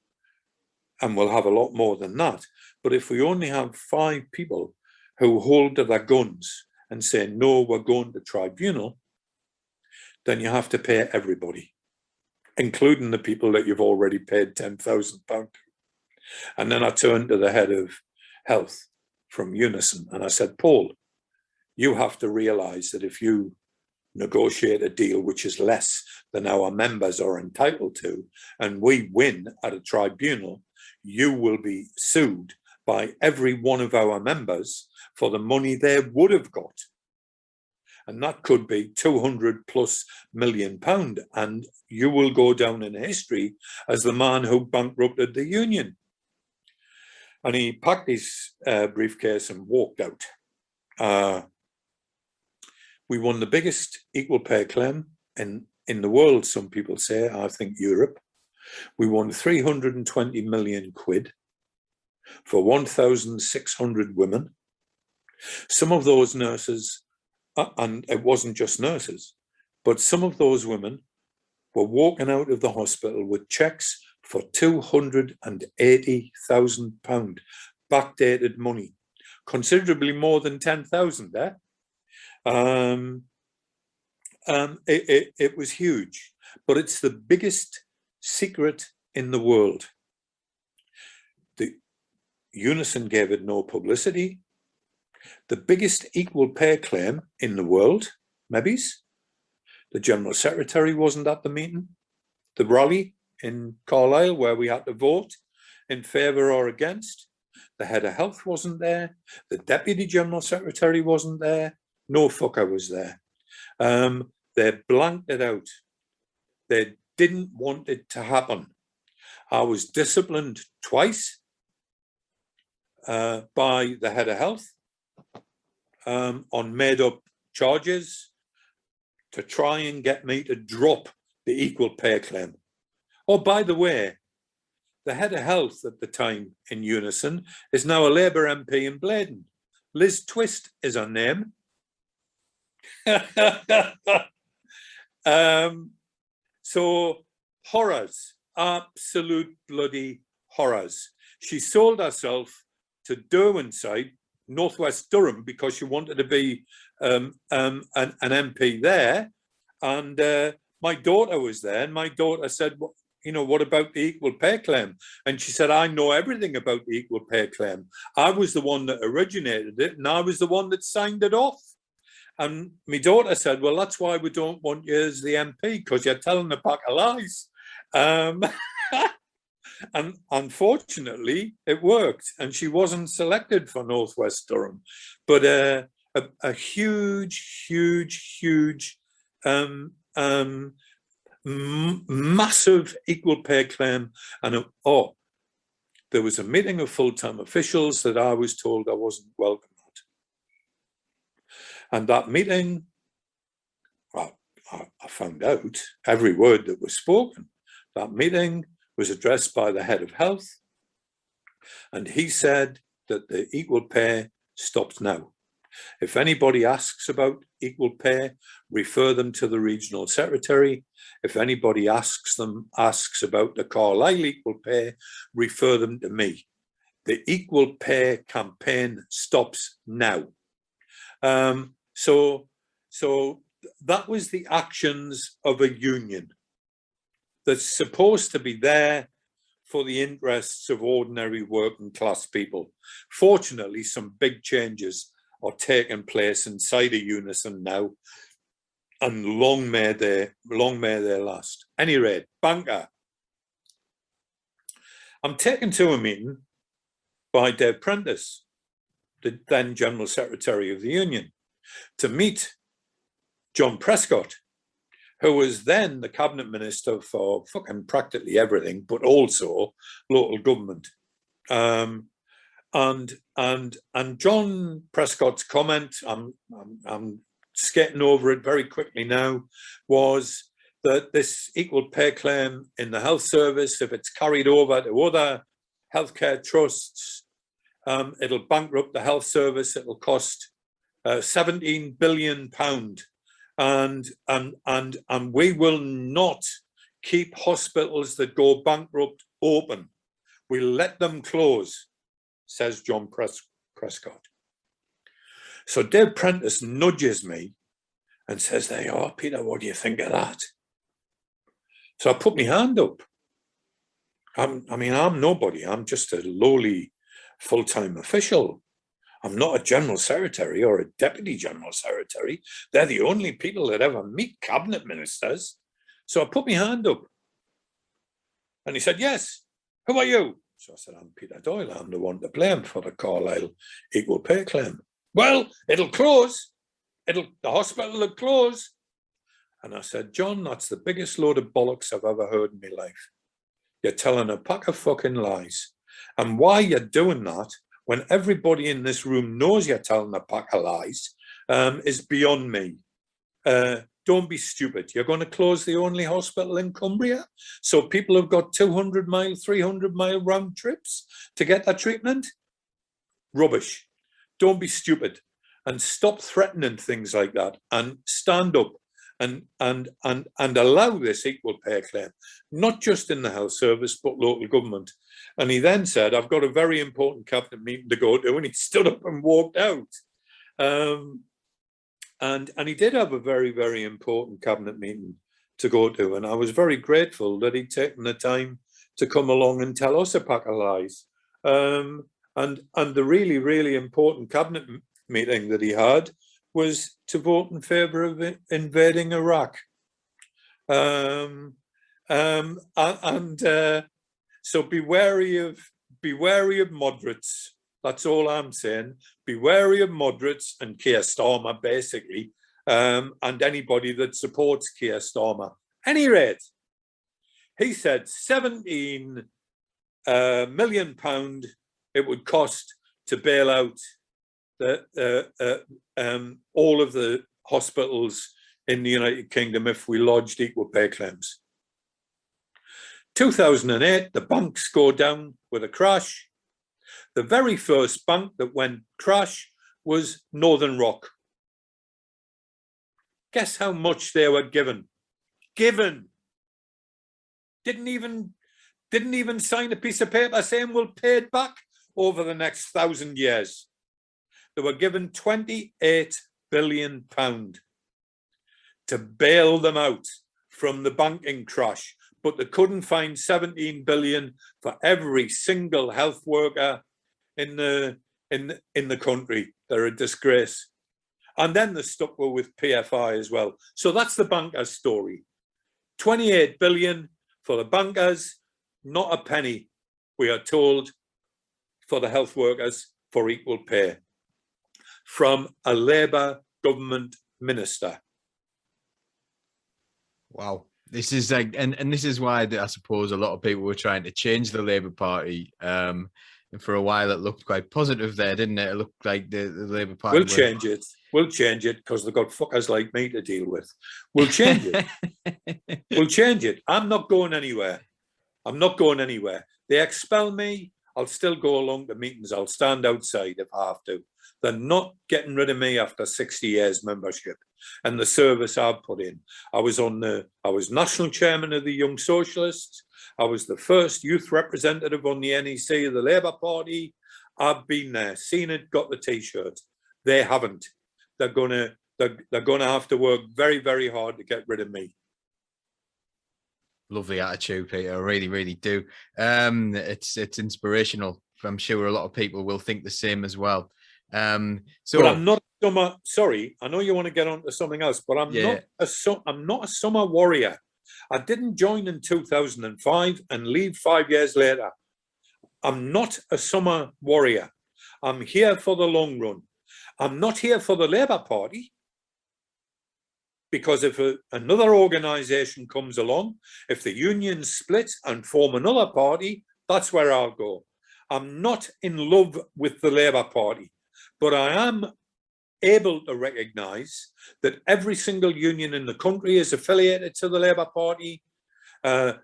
and we'll have a lot more than that, but if we only have 5 people who hold to their guns and say, no, we're going to tribunal, then you have to pay everybody, including the people that you've already paid £10,000 to. And then I turned to the head Health from Unison. And I said, Paul, you have to realize that if you negotiate a deal which is less than our members are entitled to, and we win at a tribunal, you will be sued by every one of our members for the money they would have got. And that could be 200 plus million pound. And you will go down in history as the man who bankrupted the union. And he packed his briefcase and walked out. We won the biggest equal pay claim in the world, some people say, I think Europe. We won 320 million quid for 1,600 women. Some of those nurses, and it wasn't just nurses, but some of those women were walking out of the hospital with checks for £280,000, backdated money, considerably more than 10,000 there. It was huge, but it's the biggest secret in the world. The Unison gave it no publicity. The biggest equal pay claim in the world, maybe. The General Secretary wasn't at the meeting. The rally in Carlisle where we had to vote in favour or against. The head of health wasn't there. The Deputy General Secretary wasn't there. No fucker was there. They blanked it out. They didn't want it to happen. I was disciplined twice by the head of health on made-up charges to try and get me to drop the equal pay claim. Oh, by the way, the head of health at the time in Unison is now a Labour MP in Blaydon. Liz Twist is her name. So horrors, absolute bloody horrors. She sold herself to Derwentide, Northwest Durham, because she wanted to be an MP there. And my daughter was there, and my daughter said, well, you know, what about the equal pay claim? And she said, I know everything about the equal pay claim. I was the one that originated it, and I was the one that signed it off. And my daughter said, well, that's why we don't want you as the MP, because you're telling a pack of lies. And unfortunately, it worked. And she wasn't selected for Northwest Durham. But a huge, huge, huge, massive equal pay claim. And there was a meeting of full-time officials that I was told I wasn't welcome. And that meeting, well, I found out every word that was spoken. That meeting was addressed by the head of health, and he said that the equal pay stops now. If anybody asks about equal pay, refer them to the regional secretary. If anybody asks about the Carlisle equal pay, refer them to me. The equal pay campaign stops now. So that was the actions of a union that's supposed to be there for the interests of ordinary working class people. Fortunately, some big changes are taking place inside a Unison now, and long may they last. Any rate, banker. I'm taken to a meeting by Dave Prentice, the then General Secretary of the Union, to meet John Prescott, who was then the cabinet minister for fucking practically everything, but also local government. And John Prescott's comment, I'm skating over it very quickly now, was that this equal pay claim in the health service, if it's carried over to other healthcare trusts, it'll bankrupt the health service. It'll cost £17 billion, and we will not keep hospitals that go bankrupt open. We'll let them close, says John Prescott. So Dave Prentice nudges me and says, "There you are, Peter, what do you think of that?" So I put my hand up. I'm nobody. I'm just a lowly full-time official. I'm not a general secretary or a deputy general secretary. They're the only people that ever meet cabinet ministers. So I put my hand up. And he said, yes, who are you? So I said, I'm Peter Doyle. I'm the one to blame for the Carlisle equal pay claim. Well, it'll close. The hospital will close. And I said, John, that's the biggest load of bollocks I've ever heard in my life. You're telling a pack of fucking lies. And why you're doing that when everybody in this room knows you're telling a pack of lies is beyond me. Don't be stupid. You're going to close the only hospital in Cumbria? So people have got 200-mile, 300-mile round trips to get that treatment? Rubbish. Don't be stupid. And stop threatening things like that and stand up and allow this equal pay claim, not just in the health service, but local government. And he then said, I've got a very important cabinet meeting to go to, and he stood up and walked out. And he did have a very, very important cabinet meeting to go to. And I was very grateful that he'd taken the time to come along and tell us a pack of lies. And the really, really important cabinet meeting that he had was to vote in favour of invading Iraq. So be wary of moderates. That's all I'm saying. Be wary of moderates and Keir Starmer, basically, and anybody that supports Keir Starmer. Any rate, he said £17 million it would cost to bail out all of the hospitals in the United Kingdom if we lodged equal pay claims. 2008, the banks go down with a crash. The very first bank that went crash was Northern Rock. Guess how much they were given? Given. Didn't even sign a piece of paper saying we'll pay it back over the next 1,000 years. They were given £28 billion to bail them out from the banking crash, but they couldn't find 17 billion for every single health worker in the country. They're a disgrace. And then they stuck with PFI as well. So that's the bankers' story. 28 billion for the bankers, not a penny, we are told, for the health workers for equal pay from a Labour government minister. Wow. This is like, and this is why I suppose a lot of people were trying to change the Labour Party. And for a while, it looked quite positive there, didn't it? It looked like the Labour Party. We'll change it. We'll change it because they've got fuckers like me to deal with. We'll change it. We'll change it. I'm not going anywhere. I'm not going anywhere. They expel me. I'll still go along to meetings. I'll stand outside if I have to. They're not getting rid of me after 60 years membership and the service I've put in. I was national chairman of the Young Socialists. I was the first youth representative on the NEC of the Labour Party. I've been there, seen it, got the T-shirt. They haven't. They're gonna have to work very, very hard to get rid of me. Lovely attitude, Peter. I really, really do. It's inspirational. I'm sure a lot of people will think the same as well. But I'm not a summer. Sorry, I know you want to get on to something else, but I'm not a summer warrior. I didn't join in 2005 and leave 5 years later. I'm not a summer warrior. I'm here for the long run. I'm not here for the Labour Party. Because if another organisation comes along, if the unions split and form another party, that's where I'll go. I'm not in love with the Labour Party, but I am able to recognise that every single union in the country is affiliated to the Labour Party.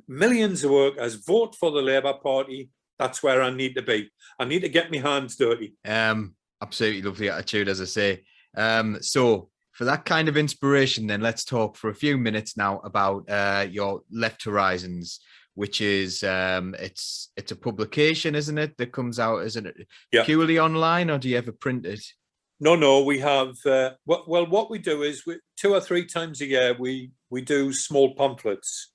Millions of workers vote for the Labour Party. That's where I need to be. I need to get my hands dirty. Absolutely lovely attitude, as I say. So for that kind of inspiration, then let's talk for a few minutes now about your Left Horizons, which is it's a publication, isn't it? That comes out, isn't it? Yeah. Purely online, or do you ever print it? No, we have. Well, what we do is 2 or 3 times a year we do small pamphlets,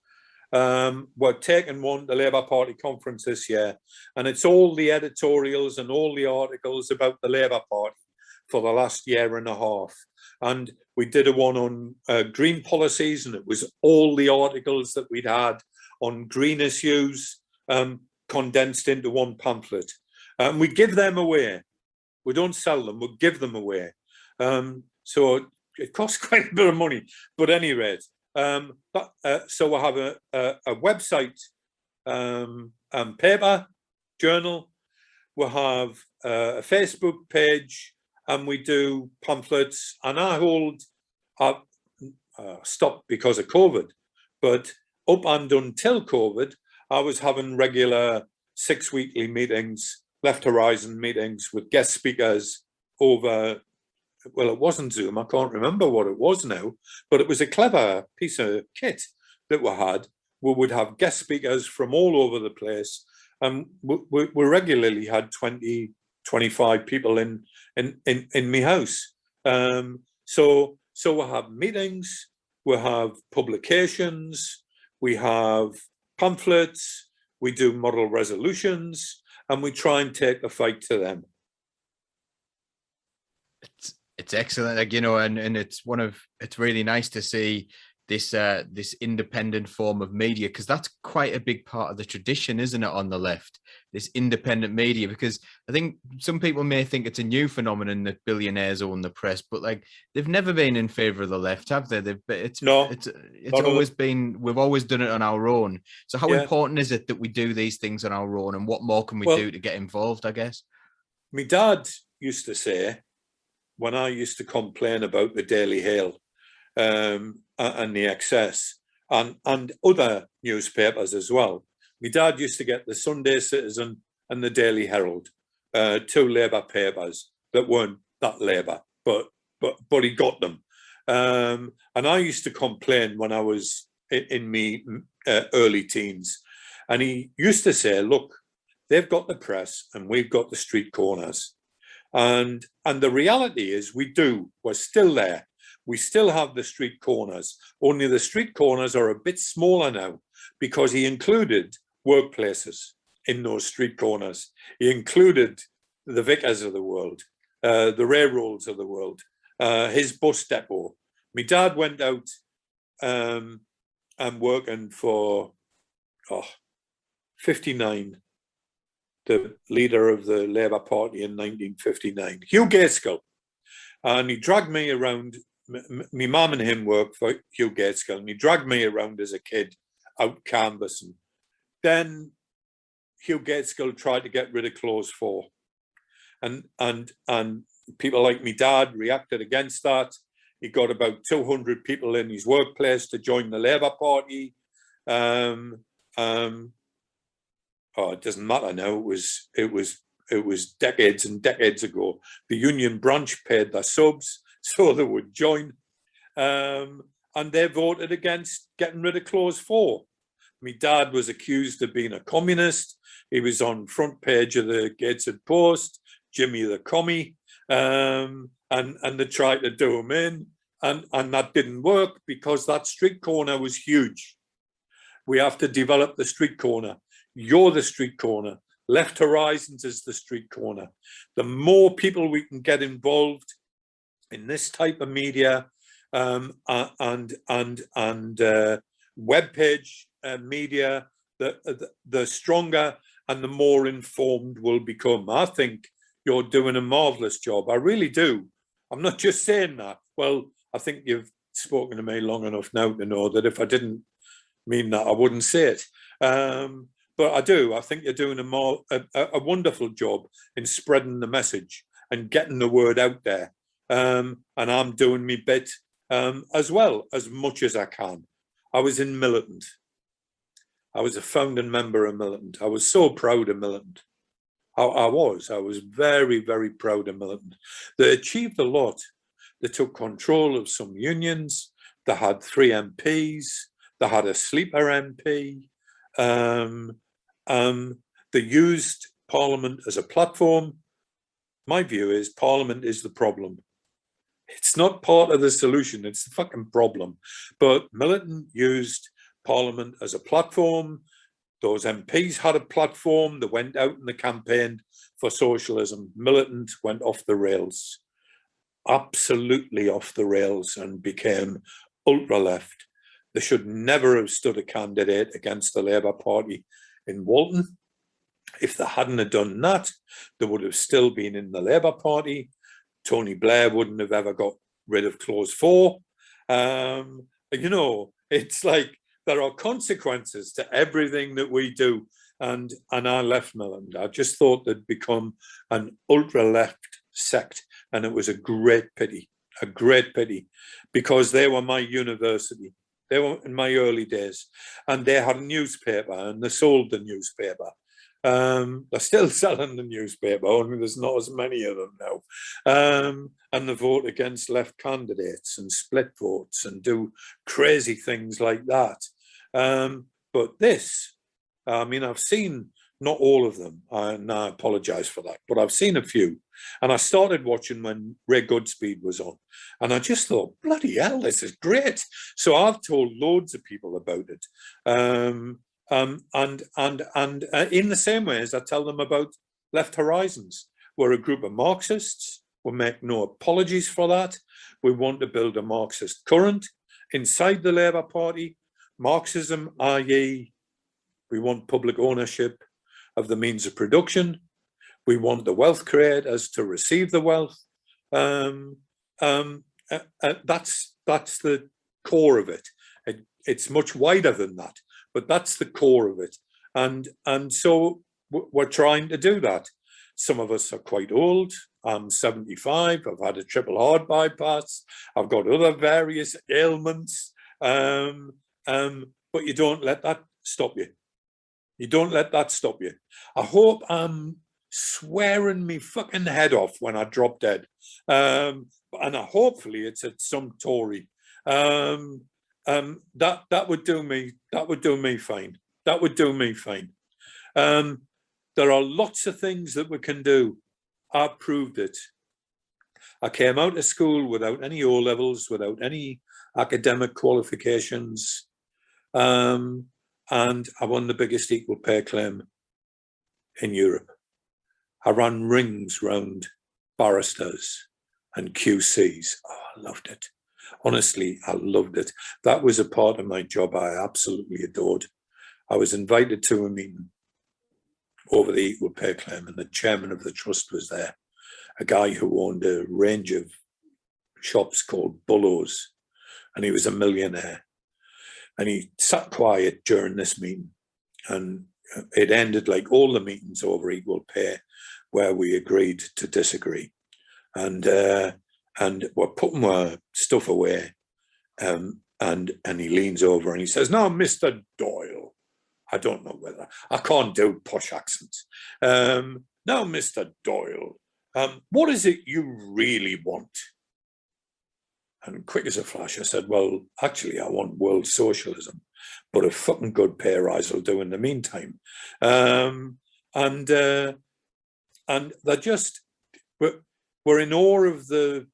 We're taking one to Labour Party conference this year, and it's all the editorials and all the articles about the Labour Party for the last year and a half. And we did a one on green policies, and it was all the articles that we'd had on green issues condensed into one pamphlet. We give them away. We don't sell them, we give them away. So it costs quite a bit of money, but at any rate, so we have a website, paper, journal, we have a Facebook page, and we do pamphlets, and I hold, stopped because of COVID, but up and until COVID, I was having regular 6 weekly meetings, Left Horizon meetings with guest speakers over, well, it wasn't Zoom, I can't remember what it was now, but it was a clever piece of kit that we had. We would have guest speakers from all over the place, and we regularly had 20, 25 people in my house. So we have meetings, we have publications, we have pamphlets, we do model resolutions, and we try and take the fight to them. It's excellent, like, you know, and it's really nice to see this this independent form of media, because that's quite a big part of the tradition, isn't it, on the left, this independent media? Because I think some people may think it's a new phenomenon that billionaires own the press, but like, they've never been in favor of the left, have they? It's always been, we've always done it on our own. So how important is it that we do these things on our own, and what more can we do to get involved, I guess? My dad used to say, when I used to complain about the Daily Hail and the excess, and other newspapers as well, my dad used to get the Sunday Citizen and the Daily Herald, two Labour papers that weren't that Labour, but he got them. And I used to complain when I was in my early teens, and he used to say, look, they've got the press and we've got the street corners. And the reality is we're still there. We still have the street corners, only the street corners are a bit smaller now, because he included workplaces in those street corners. He included the Vickers of the world, the railroads of the world, his bus depot. My dad went out and working for 59, the leader of the Labour Party in 1959, Hugh Gaitskell. And he dragged me around. My mum and him worked for Hugh Gaitskell, and he dragged me around as a kid out canvassing. Then Hugh Gaitskell tried to get rid of Clause 4. And people like me dad reacted against that. He got about 200 people in his workplace to join the Labour Party. It doesn't matter now. It was decades and decades ago. The union branch paid their subs so they would join, and they voted against getting rid of Clause 4. My dad was accused of being a communist. He was on front page of the Gateshead Post, Jimmy the Commie, and they tried to do him in, and that didn't work because that street corner was huge. We have to develop the street corner. You're the street corner. Left Horizons is the street corner. The more people we can get involved in this type of media and web page media, the stronger and the more informed we'll become. I think you're doing a marvelous job. I really do. I'm not just saying that. Well, I think you've spoken to me long enough now to know that if I didn't mean that, I wouldn't say it. But I do. I think you're doing a wonderful job in spreading the message and getting the word out there. And I'm doing my bit as well, as much as I can. I was in Militant. I was a founding member of Militant. I was so proud of Militant. I was very, very proud of Militant. They achieved a lot. They took control of some unions. They had 3 MPs. They had a sleeper MP. They used Parliament as a platform. My view is Parliament is the problem. It's not part of the solution. It's the fucking problem. But Militant used Parliament as a platform. Those MPs had a platform. They went out and they campaigned for socialism. Militant went off the rails, absolutely off the rails, and became ultra-left. They should never have stood a candidate against the Labour Party in Walton. If they hadn't have done that, they would have still been in the Labour Party. Tony Blair wouldn't have ever got rid of Clause 4. You know, it's like there are consequences to everything that we do. And I left Militant. I just thought they'd become an ultra-left sect. And it was a great pity, because they were my university. They were in my early days. And they had a newspaper, and they sold the newspaper. They're still selling the newspaper, only there's not as many of them now. And they vote against left candidates and split votes and do crazy things like that. But this, I mean, I've seen not all of them, and I apologize for that, but I've seen a few. And I started watching when Ray Goodspeed was on, and I just thought, bloody hell, this is great. So I've told loads of people about it. And in the same way as I tell them about Left Horizons, we're a group of Marxists. We make no apologies for that. We want to build a Marxist current inside the Labour Party. Marxism, i.e., we want public ownership of the means of production. We want the wealth creators to receive the wealth. That's the core of it. It's much wider than that, but that's the core of it. And so we're trying to do that. Some of us are quite old. I'm 75. I've had a triple heart bypass. I've got other various ailments. But you don't let that stop you. You don't let that stop you. I hope I'm swearing me fucking head off when I drop dead. And hopefully it's at some Tory. That would do me. That would do me fine. That would do me fine. There are lots of things that we can do. I proved it. I came out of school without any O levels, without any academic qualifications, and I won the biggest equal pay claim in Europe. I ran rings round barristers and QCs. Oh, I loved it. Honestly, I loved it. That was a part of my job I absolutely adored. I was invited to a meeting over the equal pay claim, and the chairman of the trust was there, a guy who owned a range of shops called Bullows, and he was a millionaire. And he sat quiet during this meeting, and it ended like all the meetings over equal pay, where we agreed to disagree. And we're putting our stuff away, and he leans over and he says, "No, Mr. Doyle." I don't know whether I can't do posh accents. "Now, Mr. Doyle, what is it you really want?" And quick as a flash, I said, "Well, actually, I want world socialism, but a fucking good pay rise will do in the meantime." And they're just, we're in awe of the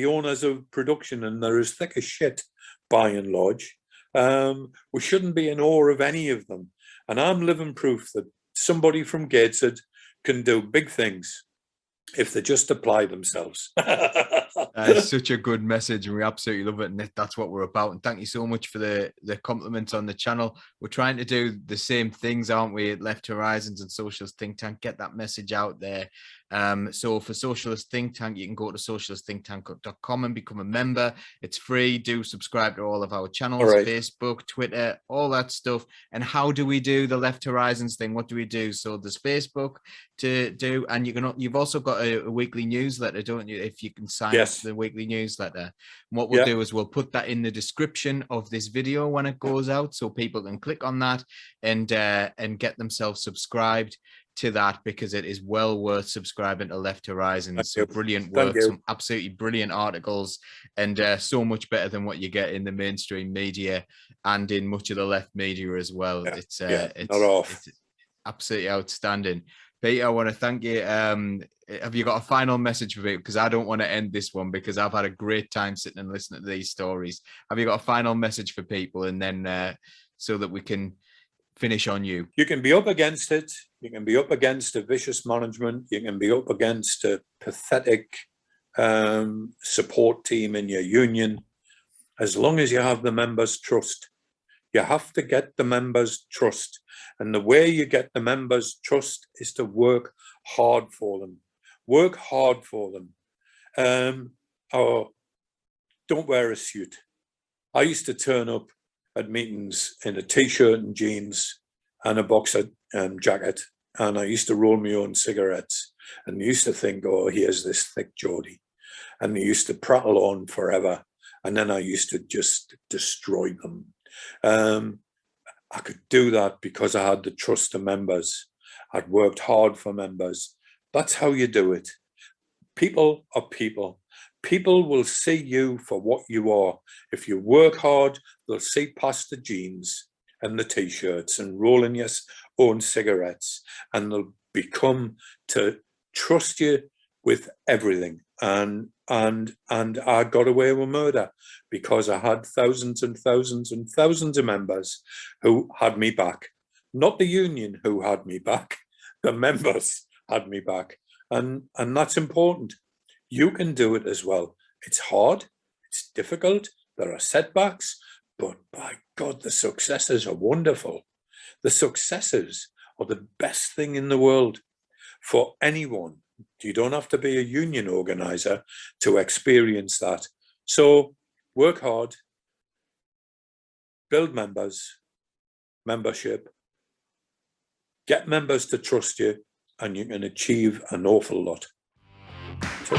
owners of production, and they're as thick as shit, by and large. We shouldn't be in awe of any of them. And I'm living proof that somebody from Gateshead can do big things if they just apply themselves. It's such a good message, and we absolutely love it, and that's what we're about. And thank you so much for the compliments on the channel. We're trying to do the same things, aren't we, at Left Horizons and Socialist Think Tank, get that message out there. So for Socialist Think Tank, you can go to socialistthinktank.com and become a member. It's free. Do subscribe to all of our channels, right. Facebook, Twitter, all that stuff. And how do we do the Left Horizons thing? What do we do? So there's Facebook to do, and you've also got a weekly newsletter, don't you? If you can sign up to the weekly newsletter. And what we'll do is we'll put that in the description of this video when it goes out, so people can click on that and get themselves subscribed to that, because it is well worth subscribing to Left Horizons. So brilliant work, some absolutely brilliant articles, and so much better than what you get in the mainstream media and in much of the left media as well. It's absolutely outstanding. Peter, I want to thank you. Have you got a final message for people? Because I don't want to end this one because I've had a great time sitting and listening to these stories. Have you got a final message for people, and then so that we can finish on you? You can be up against it. You can be up against a vicious management. You can be up against a pathetic support team in your union. As long as you have the members' trust. You have to get the members' trust. And the way you get the members' trust is to work hard for them. Work hard for them. Or don't wear a suit. I used to turn up at meetings in a t-shirt and jeans and a boxer jacket. And I used to roll my own cigarettes. And I used to think, oh, here's this thick Geordie. And they used to prattle on forever. And then I used to just destroy them. I could do that because I had the trust of members. I'd worked hard for members. That's how you do it. People are people. People will see you for what you are. If you work hard, they'll see past the jeans and the t-shirts and rolling your own cigarettes, and they'll become to trust you with everything. And I got away with murder because I had thousands and thousands and thousands of members who had me back. Not the union who had me back, the members had me back. And that's important. You can do it as well. It's hard, it's difficult, there are setbacks, but by God, the successes are wonderful. The successes are the best thing in the world for anyone. You don't have to be a union organizer to experience that. So work hard, build membership, get members to trust you, and you can achieve an awful lot. So